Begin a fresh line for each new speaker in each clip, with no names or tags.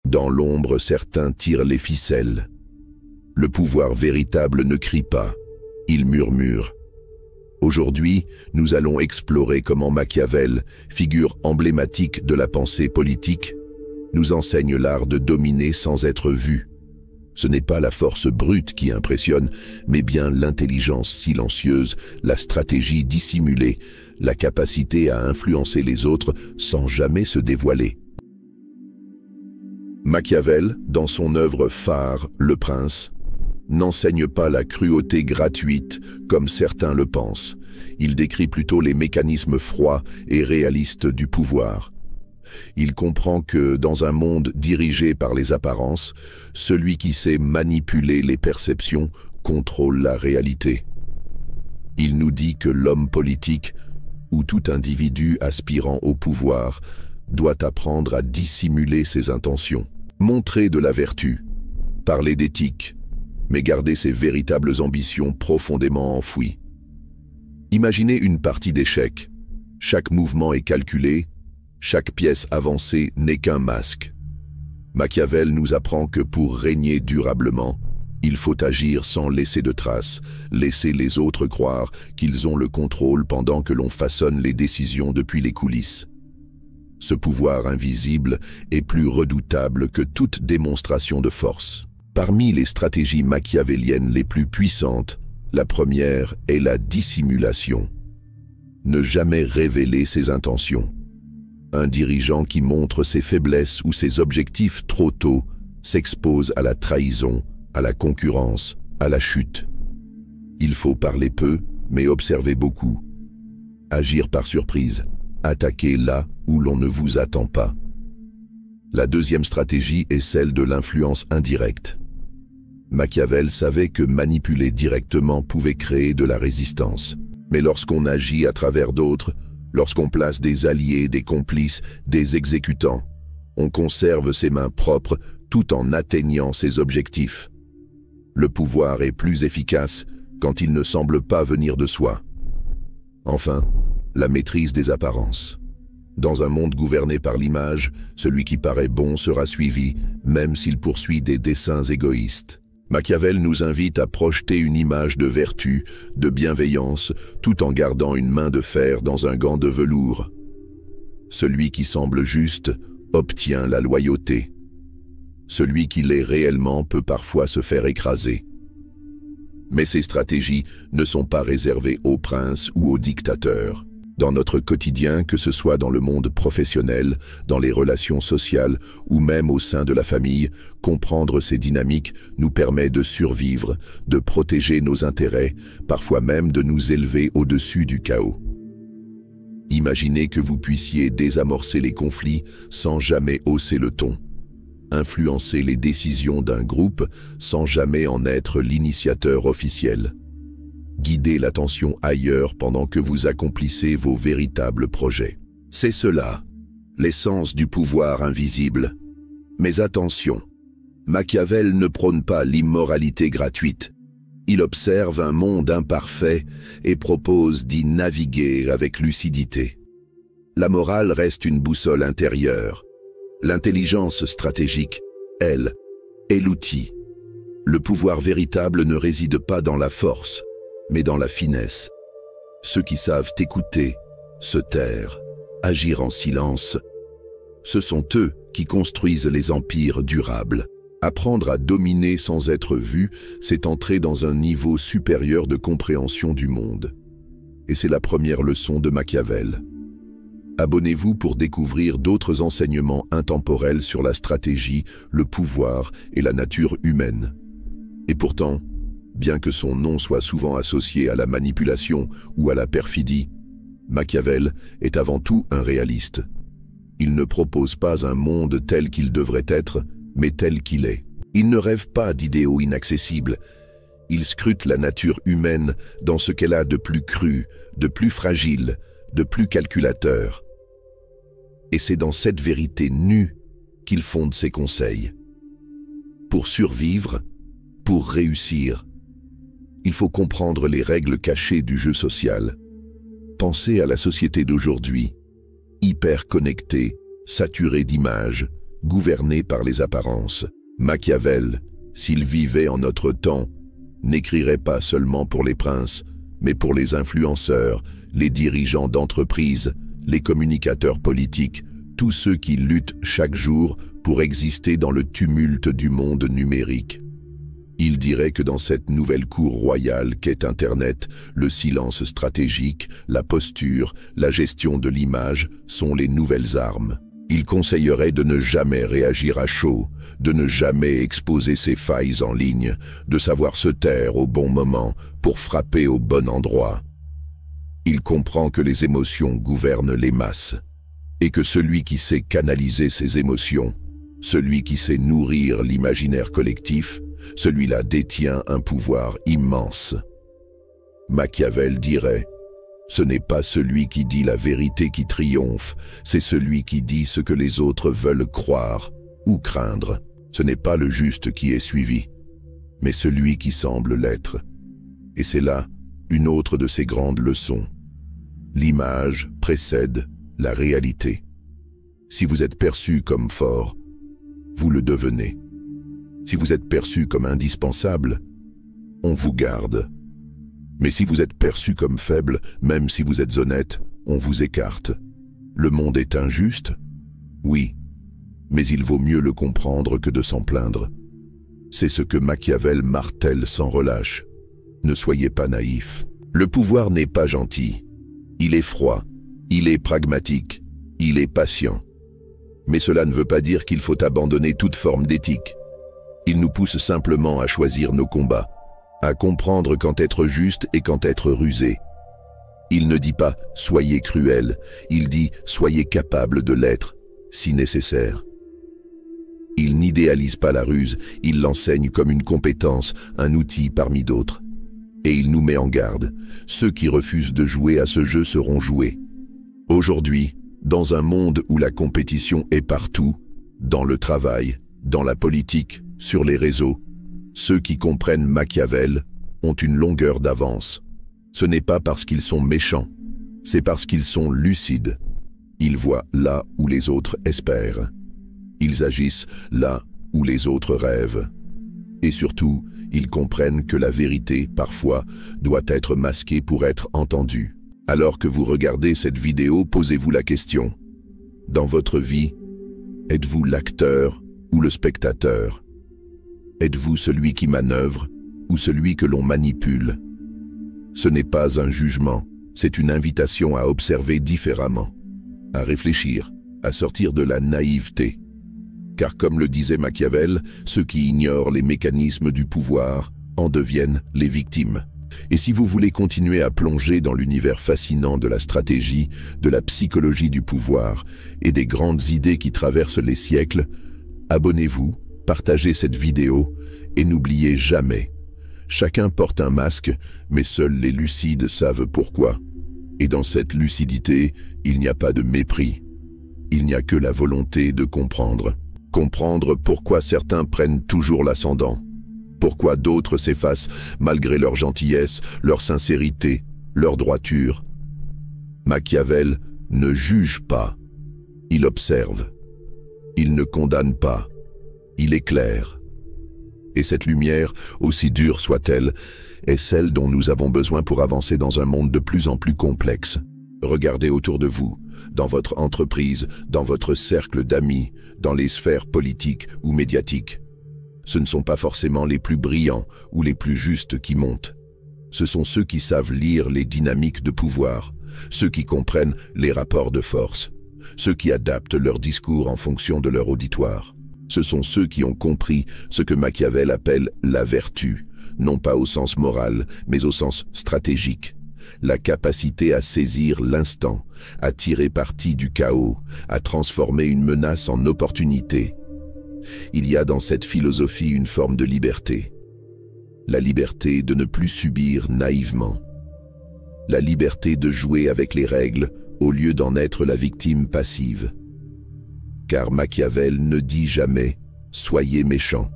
Dans l'ombre, certains tirent les ficelles. Le pouvoir véritable ne crie pas, il murmure. Aujourd'hui, nous allons explorer comment Machiavel, figure emblématique de la pensée politique, nous enseigne l'art de dominer sans être vu. Ce n'est pas la force brute qui impressionne, mais bien l'intelligence silencieuse, la stratégie dissimulée, la capacité à influencer les autres sans jamais se dévoiler. Machiavel, dans son œuvre phare, Le Prince, n'enseigne pas la cruauté gratuite comme certains le pensent. Il décrit plutôt les mécanismes froids et réalistes du pouvoir. Il comprend que, dans un monde dirigé par les apparences, celui qui sait manipuler les perceptions contrôle la réalité. Il nous dit que l'homme politique, ou tout individu aspirant au pouvoir, doit apprendre à dissimuler ses intentions, montrer de la vertu, parler d'éthique, mais garder ses véritables ambitions profondément enfouies. Imaginez une partie d'échecs. Chaque mouvement est calculé, chaque pièce avancée n'est qu'un masque. Machiavel nous apprend que pour régner durablement, il faut agir sans laisser de traces, laisser les autres croire qu'ils ont le contrôle pendant que l'on façonne les décisions depuis les coulisses. Ce pouvoir invisible est plus redoutable que toute démonstration de force. Parmi les stratégies machiavéliennes les plus puissantes, la première est la dissimulation. Ne jamais révéler ses intentions. Un dirigeant qui montre ses faiblesses ou ses objectifs trop tôt s'expose à la trahison, à la concurrence, à la chute. Il faut parler peu, mais observer beaucoup. Agir par surprise, attaquer là où l'on ne vous attend pas. La deuxième stratégie est celle de l'influence indirecte. Machiavel savait que manipuler directement pouvait créer de la résistance. Mais lorsqu'on agit à travers d'autres, lorsqu'on place des alliés, des complices, des exécutants, on conserve ses mains propres tout en atteignant ses objectifs. Le pouvoir est plus efficace quand il ne semble pas venir de soi. Enfin, la maîtrise des apparences. Dans un monde gouverné par l'image, celui qui paraît bon sera suivi, même s'il poursuit des desseins égoïstes. Machiavel nous invite à projeter une image de vertu, de bienveillance, tout en gardant une main de fer dans un gant de velours. Celui qui semble juste obtient la loyauté. Celui qui l'est réellement peut parfois se faire écraser. Mais ces stratégies ne sont pas réservées aux princes ou aux dictateurs. Dans notre quotidien, que ce soit dans le monde professionnel, dans les relations sociales ou même au sein de la famille, comprendre ces dynamiques nous permet de survivre, de protéger nos intérêts, parfois même de nous élever au-dessus du chaos. Imaginez que vous puissiez désamorcer les conflits sans jamais hausser le ton, influencer les décisions d'un groupe sans jamais en être l'initiateur officiel. Guidez l'attention ailleurs pendant que vous accomplissez vos véritables projets. C'est cela, l'essence du pouvoir invisible. Mais attention, Machiavel ne prône pas l'immoralité gratuite. Il observe un monde imparfait et propose d'y naviguer avec lucidité. La morale reste une boussole intérieure. L'intelligence stratégique, elle, est l'outil. Le pouvoir véritable ne réside pas dans la force, mais dans la finesse. Ceux qui savent écouter, se taire, agir en silence, ce sont eux qui construisent les empires durables. Apprendre à dominer sans être vu, c'est entrer dans un niveau supérieur de compréhension du monde. Et c'est la première leçon de Machiavel. Abonnez-vous pour découvrir d'autres enseignements intemporels sur la stratégie, le pouvoir et la nature humaine. Et pourtant, bien que son nom soit souvent associé à la manipulation ou à la perfidie, Machiavel est avant tout un réaliste. Il ne propose pas un monde tel qu'il devrait être, mais tel qu'il est. Il ne rêve pas d'idéaux inaccessibles. Il scrute la nature humaine dans ce qu'elle a de plus cru, de plus fragile, de plus calculateur. Et c'est dans cette vérité nue qu'il fonde ses conseils. Pour survivre, pour réussir, il faut comprendre les règles cachées du jeu social. Pensez à la société d'aujourd'hui, hyper connectée, saturée d'images, gouvernés par les apparences. Machiavel, s'il vivait en notre temps, n'écrirait pas seulement pour les princes, mais pour les influenceurs, les dirigeants d'entreprises, les communicateurs politiques, tous ceux qui luttent chaque jour pour exister dans le tumulte du monde numérique. Il dirait que dans cette nouvelle cour royale qu'est Internet, le silence stratégique, la posture, la gestion de l'image sont les nouvelles armes. Il conseillerait de ne jamais réagir à chaud, de ne jamais exposer ses failles en ligne, de savoir se taire au bon moment pour frapper au bon endroit. Il comprend que les émotions gouvernent les masses, et que celui qui sait canaliser ses émotions, celui qui sait nourrir l'imaginaire collectif, celui-là détient un pouvoir immense. Machiavel dirait: ce n'est pas celui qui dit la vérité qui triomphe, c'est celui qui dit ce que les autres veulent croire ou craindre. Ce n'est pas le juste qui est suivi, mais celui qui semble l'être. Et c'est là une autre de ses grandes leçons. L'image précède la réalité. Si vous êtes perçu comme fort, vous le devenez. Si vous êtes perçu comme indispensable, on vous garde. Mais si vous êtes perçu comme faible, même si vous êtes honnête, on vous écarte. Le monde est injuste? Oui, mais il vaut mieux le comprendre que de s'en plaindre. C'est ce que Machiavel martèle sans relâche. Ne soyez pas naïfs. Le pouvoir n'est pas gentil. Il est froid, il est pragmatique, il est patient. Mais cela ne veut pas dire qu'il faut abandonner toute forme d'éthique. Il nous pousse simplement à choisir nos combats, à comprendre quand être juste et quand être rusé. Il ne dit pas « soyez cruel », il dit « soyez capable de l'être, si nécessaire ». Il n'idéalise pas la ruse, il l'enseigne comme une compétence, un outil parmi d'autres. Et il nous met en garde, ceux qui refusent de jouer à ce jeu seront joués. Aujourd'hui, dans un monde où la compétition est partout, dans le travail, dans la politique, sur les réseaux, ceux qui comprennent Machiavel ont une longueur d'avance. Ce n'est pas parce qu'ils sont méchants, c'est parce qu'ils sont lucides. Ils voient là où les autres espèrent. Ils agissent là où les autres rêvent. Et surtout, ils comprennent que la vérité, parfois, doit être masquée pour être entendue. Alors que vous regardez cette vidéo, posez-vous la question. Dans votre vie, êtes-vous l'acteur ou le spectateur? Êtes-vous celui qui manœuvre ou celui que l'on manipule? Ce n'est pas un jugement, c'est une invitation à observer différemment, à réfléchir, à sortir de la naïveté. Car comme le disait Machiavel, ceux qui ignorent les mécanismes du pouvoir en deviennent les victimes. Et si vous voulez continuer à plonger dans l'univers fascinant de la stratégie, de la psychologie du pouvoir et des grandes idées qui traversent les siècles, abonnez-vous, partagez cette vidéo et n'oubliez jamais, chacun porte un masque, mais seuls les lucides savent pourquoi. Et dans cette lucidité, il n'y a pas de mépris. Il n'y a que la volonté de comprendre. Comprendre pourquoi certains prennent toujours l'ascendant. Pourquoi d'autres s'effacent malgré leur gentillesse, leur sincérité, leur droiture. Machiavel ne juge pas, il observe. Il ne condamne pas, il éclaire. Et cette lumière, aussi dure soit-elle, est celle dont nous avons besoin pour avancer dans un monde de plus en plus complexe. Regardez autour de vous, dans votre entreprise, dans votre cercle d'amis, dans les sphères politiques ou médiatiques. Ce ne sont pas forcément les plus brillants ou les plus justes qui montent. Ce sont ceux qui savent lire les dynamiques de pouvoir, ceux qui comprennent les rapports de force, ceux qui adaptent leur discours en fonction de leur auditoire. Ce sont ceux qui ont compris ce que Machiavel appelle la vertu, non pas au sens moral, mais au sens stratégique. La capacité à saisir l'instant, à tirer parti du chaos, à transformer une menace en opportunité. Il y a dans cette philosophie une forme de liberté. La liberté de ne plus subir naïvement. La liberté de jouer avec les règles au lieu d'en être la victime passive. Car Machiavel ne dit jamais « soyez méchants ».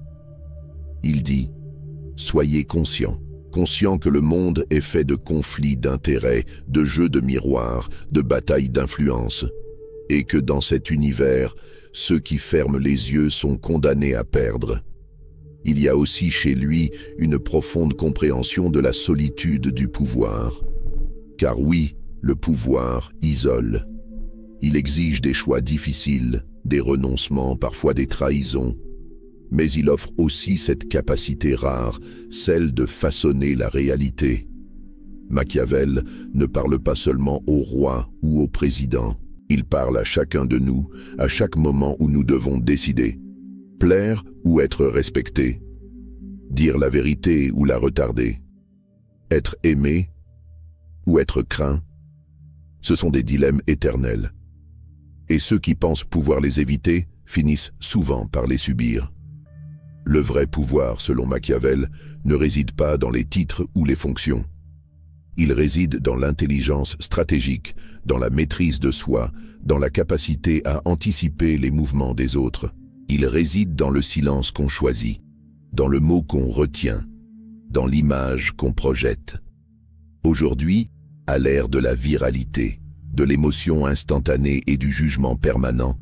Il dit « soyez conscients ». Conscient que le monde est fait de conflits d'intérêts, de jeux de miroirs, de batailles d'influence, et que dans cet univers, ceux qui ferment les yeux sont condamnés à perdre. Il y a aussi chez lui une profonde compréhension de la solitude du pouvoir. Car oui, le pouvoir isole. Il exige des choix difficiles, des renoncements, parfois des trahisons. Mais il offre aussi cette capacité rare, celle de façonner la réalité. Machiavel ne parle pas seulement au roi ou au président. Il parle à chacun de nous, à chaque moment où nous devons décider. Plaire ou être respecté. Dire la vérité ou la retarder. Être aimé ou être craint. Ce sont des dilemmes éternels. Et ceux qui pensent pouvoir les éviter finissent souvent par les subir. Le vrai pouvoir, selon Machiavel, ne réside pas dans les titres ou les fonctions. Il réside dans l'intelligence stratégique, dans la maîtrise de soi, dans la capacité à anticiper les mouvements des autres. Il réside dans le silence qu'on choisit, dans le mot qu'on retient, dans l'image qu'on projette. Aujourd'hui, à l'ère de la viralité, de l'émotion instantanée et du jugement permanent,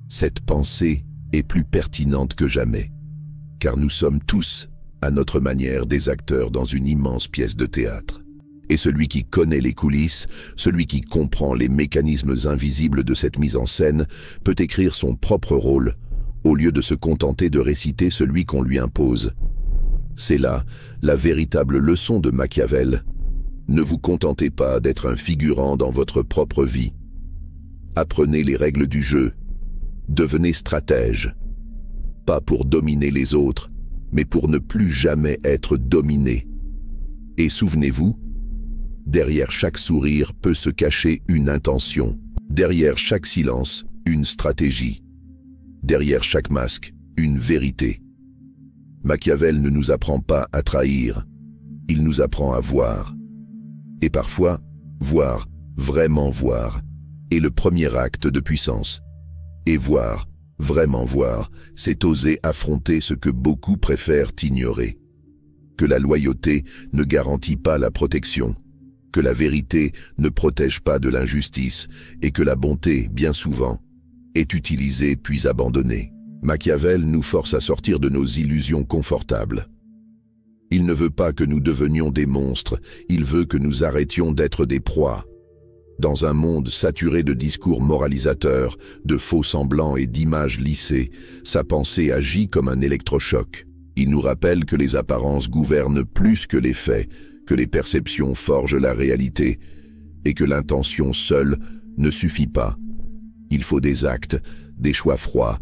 cette pensée est plus pertinente que jamais. Car nous sommes tous, à notre manière, des acteurs dans une immense pièce de théâtre. Et celui qui connaît les coulisses, celui qui comprend les mécanismes invisibles de cette mise en scène, peut écrire son propre rôle, au lieu de se contenter de réciter celui qu'on lui impose. C'est là la véritable leçon de Machiavel. Ne vous contentez pas d'être un figurant dans votre propre vie. Apprenez les règles du jeu. Devenez stratège. Pas pour dominer les autres, mais pour ne plus jamais être dominé. Et souvenez-vous, derrière chaque sourire peut se cacher une intention. Derrière chaque silence, une stratégie. Derrière chaque masque, une vérité. Machiavel ne nous apprend pas à trahir. Il nous apprend à voir. Et parfois, voir, vraiment voir, est le premier acte de puissance. Et voir, vraiment voir, c'est oser affronter ce que beaucoup préfèrent ignorer. Que la loyauté ne garantit pas la protection, que la vérité ne protège pas de l'injustice et que la bonté, bien souvent, est utilisée puis abandonnée. Machiavel nous force à sortir de nos illusions confortables. Il ne veut pas que nous devenions des monstres, il veut que nous arrêtions d'être des proies. Dans un monde saturé de discours moralisateurs, de faux semblants et d'images lissées, sa pensée agit comme un électrochoc. Il nous rappelle que les apparences gouvernent plus que les faits, que les perceptions forgent la réalité, et que l'intention seule ne suffit pas. Il faut des actes, des choix froids,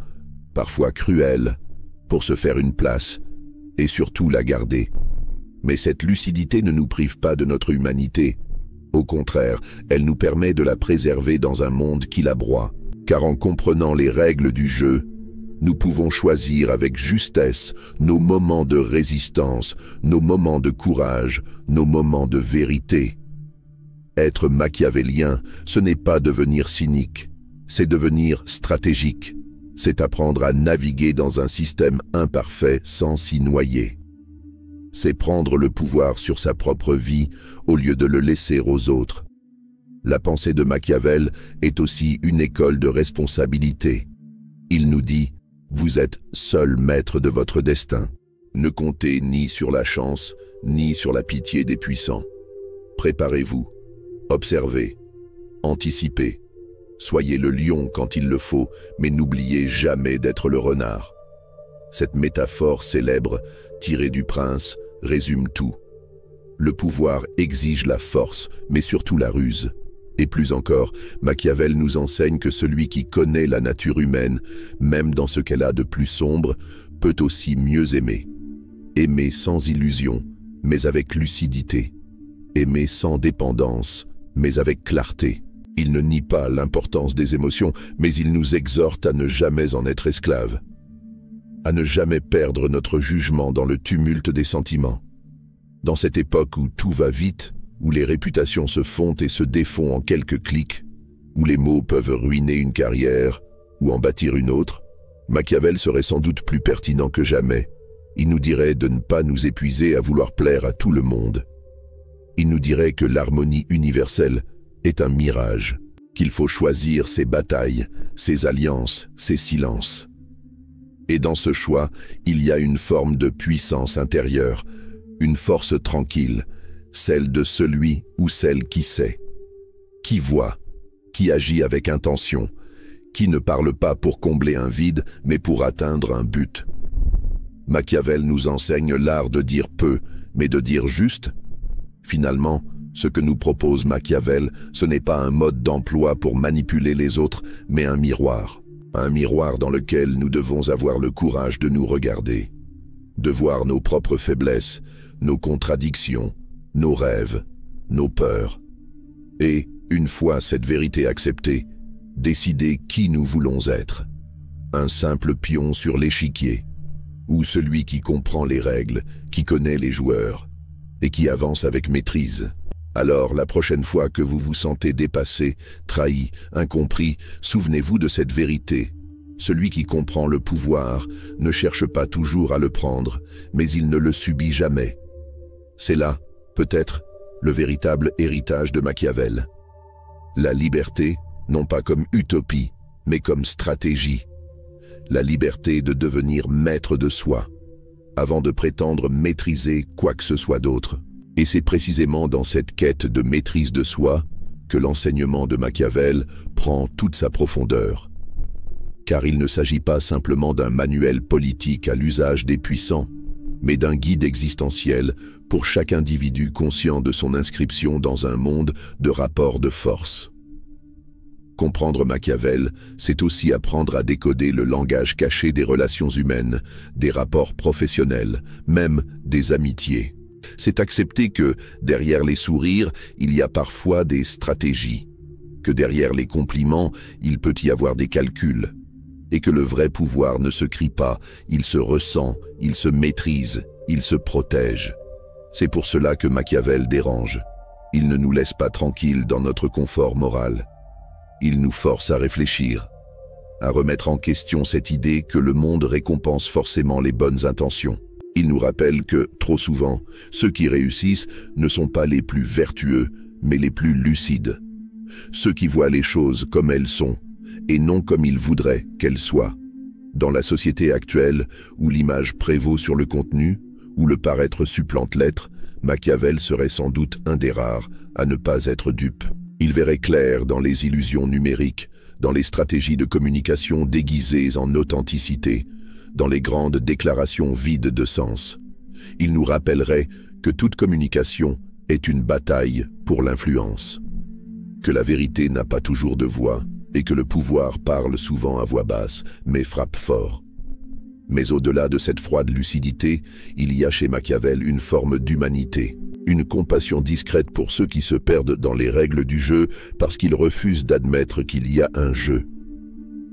parfois cruels, pour se faire une place, et surtout la garder. Mais cette lucidité ne nous prive pas de notre humanité. Au contraire, elle nous permet de la préserver dans un monde qui la broie. Car en comprenant les règles du jeu, nous pouvons choisir avec justesse nos moments de résistance, nos moments de courage, nos moments de vérité. Être machiavélien, ce n'est pas devenir cynique, c'est devenir stratégique. C'est apprendre à naviguer dans un système imparfait sans s'y noyer. C'est prendre le pouvoir sur sa propre vie au lieu de le laisser aux autres. La pensée de Machiavel est aussi une école de responsabilité. Il nous dit « Vous êtes seul maître de votre destin. Ne comptez ni sur la chance, ni sur la pitié des puissants. Préparez-vous, observez, anticipez. Soyez le lion quand il le faut, mais n'oubliez jamais d'être le renard. » Cette métaphore célèbre, tirée du Prince, résume tout. Le pouvoir exige la force, mais surtout la ruse. Et plus encore, Machiavel nous enseigne que celui qui connaît la nature humaine, même dans ce qu'elle a de plus sombre, peut aussi mieux aimer. Aimer sans illusion, mais avec lucidité. Aimer sans dépendance, mais avec clarté. Il ne nie pas l'importance des émotions, mais il nous exhorte à ne jamais en être esclaves. À ne jamais perdre notre jugement dans le tumulte des sentiments. Dans cette époque où tout va vite, où les réputations se font et se défont en quelques clics, où les mots peuvent ruiner une carrière ou en bâtir une autre, Machiavel serait sans doute plus pertinent que jamais. Il nous dirait de ne pas nous épuiser à vouloir plaire à tout le monde. Il nous dirait que l'harmonie universelle est un mirage, qu'il faut choisir ses batailles, ses alliances, ses silences. Et dans ce choix, il y a une forme de puissance intérieure, une force tranquille, celle de celui ou celle qui sait, qui voit, qui agit avec intention, qui ne parle pas pour combler un vide, mais pour atteindre un but. Machiavel nous enseigne l'art de dire peu, mais de dire juste. Finalement, ce que nous propose Machiavel, ce n'est pas un mode d'emploi pour manipuler les autres, mais un miroir dans lequel nous devons avoir le courage de nous regarder, de voir nos propres faiblesses, nos contradictions, nos rêves, nos peurs. Et, une fois cette vérité acceptée, décider qui nous voulons être. Un simple pion sur l'échiquier, ou celui qui comprend les règles, qui connaît les joueurs, et qui avance avec maîtrise. Alors, la prochaine fois que vous vous sentez dépassé, trahi, incompris, souvenez-vous de cette vérité. Celui qui comprend le pouvoir ne cherche pas toujours à le prendre, mais il ne le subit jamais. C'est là, peut-être, le véritable héritage de Machiavel. La liberté, non pas comme utopie, mais comme stratégie. La liberté de devenir maître de soi, avant de prétendre maîtriser quoi que ce soit d'autre. Et c'est précisément dans cette quête de maîtrise de soi que l'enseignement de Machiavel prend toute sa profondeur. Car il ne s'agit pas simplement d'un manuel politique à l'usage des puissants, mais d'un guide existentiel pour chaque individu conscient de son inscription dans un monde de rapports de force. Comprendre Machiavel, c'est aussi apprendre à décoder le langage caché des relations humaines, des rapports professionnels, même des amitiés. C'est accepter que, derrière les sourires, il y a parfois des stratégies, que derrière les compliments, il peut y avoir des calculs, et que le vrai pouvoir ne se crie pas, il se ressent, il se maîtrise, il se protège. C'est pour cela que Machiavel dérange. Il ne nous laisse pas tranquilles dans notre confort moral. Il nous force à réfléchir, à remettre en question cette idée que le monde récompense forcément les bonnes intentions. Il nous rappelle que, trop souvent, ceux qui réussissent ne sont pas les plus vertueux, mais les plus lucides. Ceux qui voient les choses comme elles sont, et non comme ils voudraient qu'elles soient. Dans la société actuelle, où l'image prévaut sur le contenu, où le paraître supplante l'être, Machiavel serait sans doute un des rares à ne pas être dupe. Il verrait clair dans les illusions numériques, dans les stratégies de communication déguisées en authenticité, dans les grandes déclarations vides de sens. Il nous rappellerait que toute communication est une bataille pour l'influence, que la vérité n'a pas toujours de voix et que le pouvoir parle souvent à voix basse, mais frappe fort. Mais au-delà de cette froide lucidité, il y a chez Machiavel une forme d'humanité, une compassion discrète pour ceux qui se perdent dans les règles du jeu parce qu'ils refusent d'admettre qu'il y a un jeu.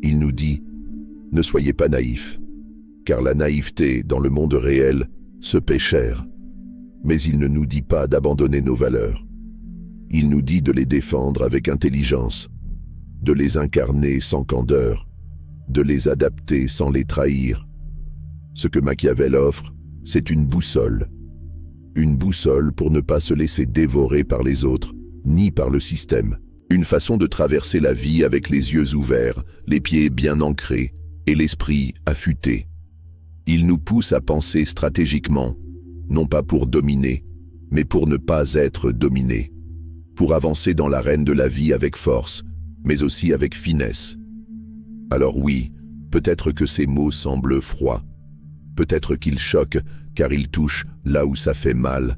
Il nous dit « Ne soyez pas naïfs ». Car la naïveté, dans le monde réel, se paie cher. Mais il ne nous dit pas d'abandonner nos valeurs. Il nous dit de les défendre avec intelligence, de les incarner sans candeur, de les adapter sans les trahir. Ce que Machiavel offre, c'est une boussole. Une boussole pour ne pas se laisser dévorer par les autres, ni par le système. Une façon de traverser la vie avec les yeux ouverts, les pieds bien ancrés et l'esprit affûté. Il nous pousse à penser stratégiquement, non pas pour dominer, mais pour ne pas être dominé, pour avancer dans l'arène de la vie avec force, mais aussi avec finesse. Alors oui, peut-être que ces mots semblent froids, peut-être qu'ils choquent car ils touchent là où ça fait mal,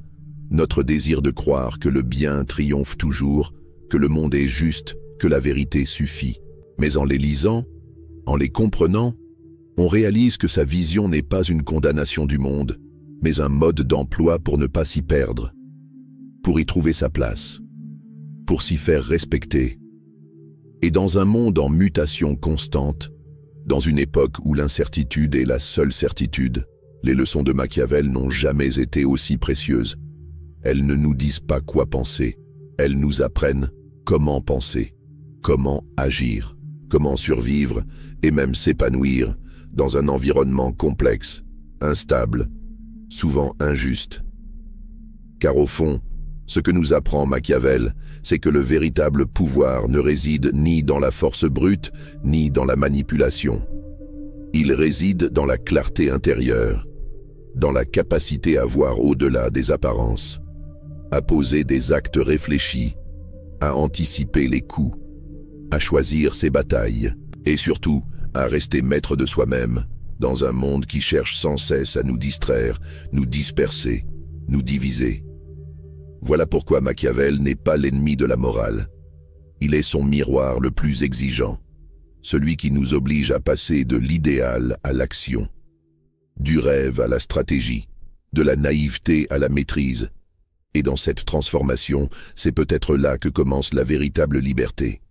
notre désir de croire que le bien triomphe toujours, que le monde est juste, que la vérité suffit. Mais en les lisant, en les comprenant, on réalise que sa vision n'est pas une condamnation du monde, mais un mode d'emploi pour ne pas s'y perdre, pour y trouver sa place, pour s'y faire respecter. Et dans un monde en mutation constante, dans une époque où l'incertitude est la seule certitude, les leçons de Machiavel n'ont jamais été aussi précieuses. Elles ne nous disent pas quoi penser, elles nous apprennent comment penser, comment agir, comment survivre et même s'épanouir dans un environnement complexe, instable, souvent injuste. Car au fond, Ce que nous apprend Machiavel, c'est que le véritable pouvoir ne réside ni dans la force brute, ni dans la manipulation. Il réside dans la clarté intérieure, dans la capacité à voir au-delà des apparences, à poser des actes réfléchis, à anticiper les coups, à choisir ses batailles, et surtout à rester maître de soi-même, dans un monde qui cherche sans cesse à nous distraire, nous disperser, nous diviser. Voilà pourquoi Machiavel n'est pas l'ennemi de la morale. Il est son miroir le plus exigeant, celui qui nous oblige à passer de l'idéal à l'action, du rêve à la stratégie, de la naïveté à la maîtrise. Et dans cette transformation, c'est peut-être là que commence la véritable liberté.